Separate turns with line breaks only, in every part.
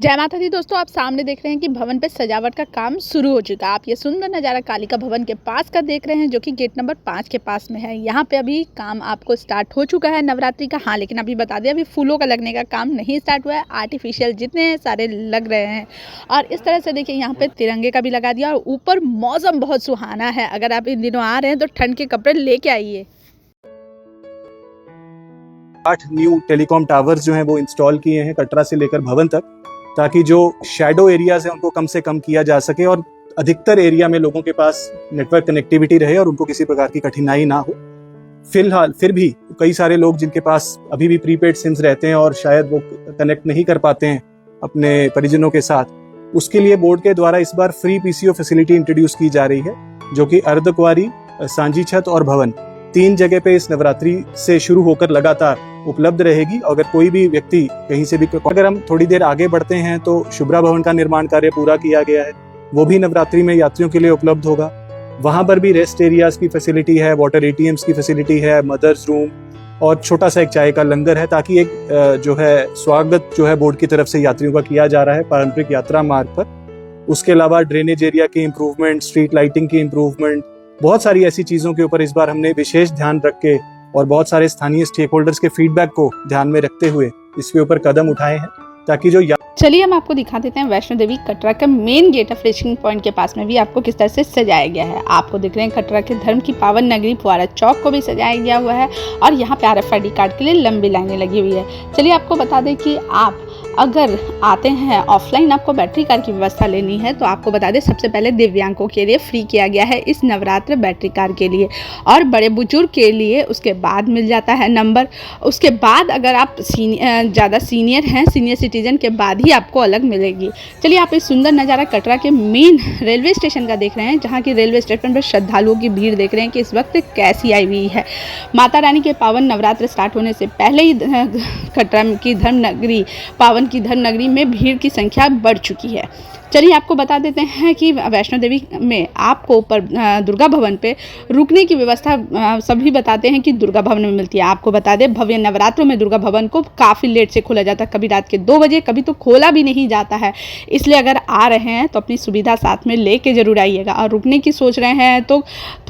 जय माता दी दोस्तों, आप सामने देख रहे हैं कि भवन पे सजावट का काम शुरू हो चुका है। आप ये सुंदर नज़ारा कालिका भवन के पास का देख रहे हैं, जो कि गेट नंबर 5 के पास में है। यहाँ पे अभी काम आपको स्टार्ट हो चुका है नवरात्रि का। हाँ, लेकिन अभी बता दें, अभी फूलों का लगने का काम नहीं स्टार्ट हुआ है। आर्टिफिशियल जितने हैं सारे लग रहे हैं। और इस तरह से देखिए, यहाँ पे तिरंगे का भी लगा दिया और ऊपर मौसम बहुत सुहाना है। अगर आप इन दिनों आ रहे हैं तो ठंड के कपड़े लेके आइए।
8 न्यू टेलीकॉम टावर्स जो हैं वो इंस्टॉल किए हैं कटरा से लेकर भवन तक, ताकि जो शैडो एरियाज हैं उनको कम से कम किया जा सके और अधिकतर एरिया में लोगों के पास नेटवर्क कनेक्टिविटी रहे और उनको किसी प्रकार की कठिनाई ना हो। फिलहाल फिर भी कई सारे लोग जिनके पास अभी भी प्रीपेड सिम्स रहते हैं और शायद वो कनेक्ट नहीं कर पाते हैं अपने परिजनों के साथ, उसके लिए बोर्ड के द्वारा इस बार फ्री पीसीओ फैसिलिटी इंट्रोड्यूस की जा रही है, जो कि अर्धकुंवारी, सांझी छत और भवन 3 जगह पे इस नवरात्रि से शुरू होकर लगातार उपलब्ध रहेगी। अगर कोई भी व्यक्ति कहीं से भी, अगर हम थोड़ी देर आगे बढ़ते हैं तो शुभ्रा भवन का निर्माण कार्य पूरा किया गया है, वो भी नवरात्रि में यात्रियों के लिए उपलब्ध होगा। वहां पर भी रेस्ट एरियाज की फैसिलिटी है, वाटर एटीएम्स की फैसिलिटी है, मदर्स रूम और छोटा सा एक चाय का लंगर है, ताकि एक जो है स्वागत जो है बोर्ड की तरफ से यात्रियों का किया जा रहा है पारंपरिक यात्रा मार्ग पर। उसके अलावा ड्रेनेज एरिया की इम्प्रूवमेंट, स्ट्रीट लाइटिंग की इम्प्रूवमेंट, बहुत सारी ऐसी चीजों के ऊपर इस बार हमने विशेष ध्यान रख के और बहुत सारे स्थानीय स्टेक होल्डर्स के फीडबैक को ध्यान में रखते हुए इसके ऊपर कदम उठाए हैं, ताकि जो
चलिए हम आपको दिखा देते हैं वैष्णो देवी कटरा का main gate of reaching point के पास में भी आपको किस तरह से सजाया गया है। आपको दिख रहे हैं कटरा के धर्म की पावन नगरी फुआरा चौक को भी सजाया गया हुआ है और यहाँ पे RFID कार्ड के लिए लंबी लाइनें लगी हुई है। चलिए आपको बता दें कि आप अगर आते हैं ऑफलाइन, आपको बैटरी कार की व्यवस्था लेनी है तो आपको बता दें, सबसे पहले दिव्यांगों के लिए फ्री किया गया है इस नवरात्र बैटरी कार के लिए, और बड़े बुजुर्ग के लिए उसके बाद मिल जाता है नंबर। उसके बाद अगर आप ज़्यादा सीनियर हैं, सीनियर सिटीजन के बाद ही आपको अलग मिलेगी। चलिए आप इस सुंदर नज़ारा कटरा के मेन रेलवे स्टेशन का देख रहे हैं, जहाँ की रेलवे स्टेशन पर श्रद्धालुओं की भीड़ देख रहे हैं कि इस वक्त कैसी आई हुई है। माता रानी के पावन नवरात्र स्टार्ट होने से पहले ही कटरा की धर्म नगरी, पावन की धर्म नगरी में भीड़ की संख्या बढ़ चुकी है। चलिए आपको बता देते हैं कि वैष्णो देवी में आपको ऊपर दुर्गा भवन पे रुकने की व्यवस्था सभी बताते हैं कि दुर्गा भवन में मिलती है। आपको बता दें, भव्य नवरात्रों में दुर्गा भवन को काफ़ी लेट से खोला जाता है, कभी रात के 2 बजे, कभी तो खोला भी नहीं जाता है। इसलिए अगर आ रहे हैं तो अपनी सुविधा साथ में ले कर जरूर आइएगा, और रुकने की सोच रहे हैं तो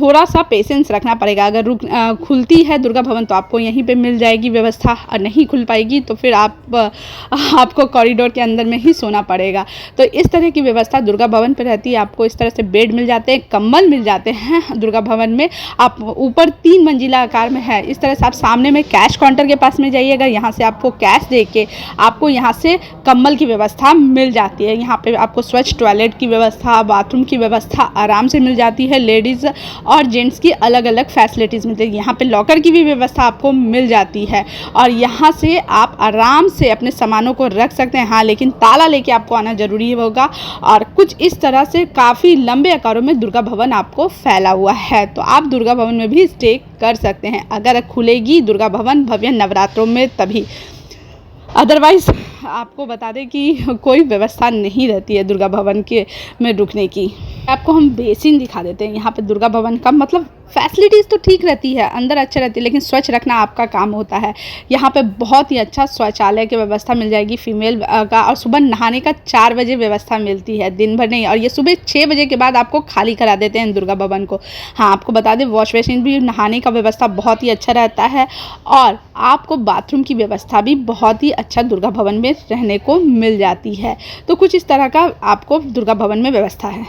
थोड़ा सा पेशेंस रखना पड़ेगा। अगर खुलती है दुर्गा भवन तो आपको यहीं पर मिल जाएगी व्यवस्था, और नहीं खुल पाएगी तो फिर आपको कॉरिडोर के अंदर में ही सोना पड़ेगा। तो इस तरह की व्यवस्था दुर्गा भवन पर रहती है। आपको इस तरह से बेड मिल जाते हैं, कंबल मिल जाते हैं दुर्गा भवन में। आप ऊपर 3 मंजिला आकार में है। इस तरह से आप सामने में कैश काउंटर के पास में जाइएगा, यहाँ से आपको कैश दे के आपको यहाँ से कंबल की व्यवस्था मिल जाती है। यहाँ पे आपको स्वच्छ टॉयलेट की व्यवस्था, बाथरूम की व्यवस्था आराम से मिल जाती है। लेडीज़ और जेंट्स की अलग अलग फैसिलिटीज़ मिलती है। यहाँ पे लॉकर की भी व्यवस्था आपको मिल जाती है, और यहाँ से आप आराम से अपने सामानों को रख सकते हैं। हाँ, लेकिन ताला लेके आपको आना जरूरी होगा। और कुछ इस तरह से काफ़ी लंबे आकारों में दुर्गा भवन आपको फैला हुआ है, तो आप दुर्गा भवन में भी स्टे कर सकते हैं अगर खुलेगी दुर्गा भवन भव्य नवरात्रों में तभी। अदरवाइज़ आपको बता दें कि कोई व्यवस्था नहीं रहती है दुर्गा भवन के में रुकने की। आपको हम बेसिन दिखा देते हैं। यहाँ पे दुर्गा भवन का मतलब फैसिलिटीज़ तो ठीक रहती है, अंदर अच्छी रहती है, लेकिन स्वच्छ रखना आपका काम होता है। यहाँ पे बहुत ही अच्छा शौचालय की व्यवस्था मिल जाएगी फीमेल का, और सुबह नहाने का 4 बजे व्यवस्था मिलती है, दिन भर नहीं। और ये सुबह 6 बजे के बाद आपको खाली करा देते हैं दुर्गा भवन को। हाँ, आपको बता दें, वॉश बेसिन भी, नहाने का व्यवस्था बहुत ही अच्छा रहता है, और आपको बाथरूम की व्यवस्था भी बहुत ही अच्छा दुर्गा भवन में रहने को मिल जाती है। तो कुछ इस तरह का आपको दुर्गा भवन में व्यवस्था है।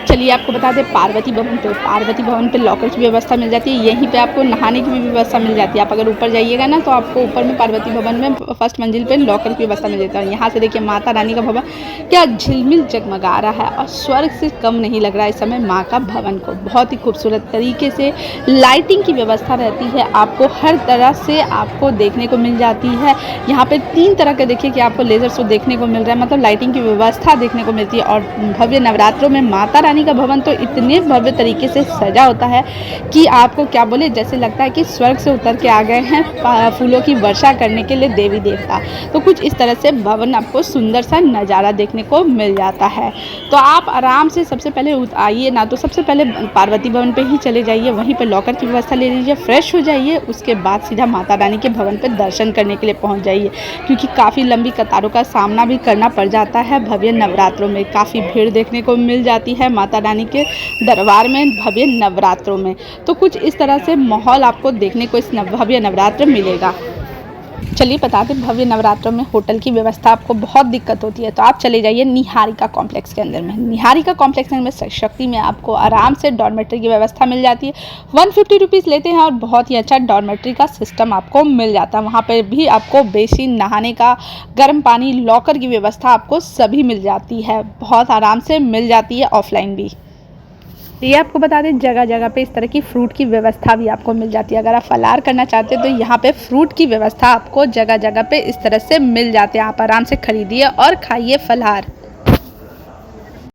चलिए आपको बता दें, पार्वती भवन पे लॉकर की व्यवस्था मिल जाती है। यहीं पे आपको नहाने की भी व्यवस्था मिल जाती है। आप अगर ऊपर जाइएगा ना तो आपको ऊपर में पार्वती भवन में फर्स्ट मंजिल पे लॉकर की व्यवस्था मिल जाती है। यहाँ से देखिए माता रानी का भवन क्या झिलमिल जगमगा रहा है, और स्वर्ग से कम नहीं लग रहा है इस समय माँ का भवन को। बहुत ही खूबसूरत तरीके से लाइटिंग की व्यवस्था रहती है, आपको हर तरह से आपको देखने को मिल जाती है। यहाँ पे 3 तरह के देखिए कि आपको लेजर शो देखने को मिल रहा है, मतलब लाइटिंग की व्यवस्था देखने को मिलती है। और भव्य नवरात्रों में माता रानी का भवन तो इतने भव्य तरीके से सजा होता है कि आपको क्या बोले, जैसे लगता है कि स्वर्ग से उतर के आ गए हैं फूलों की वर्षा करने के लिए देवी देवता। तो कुछ इस तरह से भवन आपको सुंदर सा नज़ारा देखने को मिल जाता है। तो आप आराम से सबसे पहले आइए ना, तो सबसे पहले पार्वती भवन पे ही चले जाइए, वहीं पे लॉकर की व्यवस्था ले लीजिए, फ्रेश हो जाइए, उसके बाद सीधा माता रानी के भवन पे दर्शन करने के लिए पहुंच जाइए, क्योंकि काफ़ी लंबी कतारों का सामना भी करना पड़ जाता है। भव्य नवरात्रों में काफ़ी भीड़ देखने को मिल जाती है माता रानी के दरबार में भव्य नवरात्रों में। तो कुछ इस तरह से माहौल आपको देखने को इस भव्य नवरात्र मिलेगा। चलिए बता दें, भव्य नवरात्रों में होटल की व्यवस्था आपको बहुत दिक्कत होती है, तो आप चले जाइए निहारिका कॉम्प्लेक्स के अंदर में। निहारिका कॉम्प्लेक्स में शक्ति में आपको आराम से डॉर्मेट्री की व्यवस्था मिल जाती है। 150 रुपीज़ लेते हैं और बहुत ही अच्छा डॉर्मेट्री का सिस्टम आपको मिल जाता है। वहाँ पर भी आपको बेसिन, नहाने का, गर्म पानी, लॉकर की व्यवस्था आपको सभी मिल जाती है, बहुत आराम से मिल जाती है, ऑफलाइन भी। ये आपको बता दें, जगह जगह पे इस तरह की फ्रूट की व्यवस्था भी आपको मिल जाती है। अगर आप फलाहार करना चाहते हैं तो यहाँ पे फ्रूट की व्यवस्था आपको जगह जगह पे इस तरह से मिल जाते हैं। आप आराम से खरीदिए और खाइए फलाहार।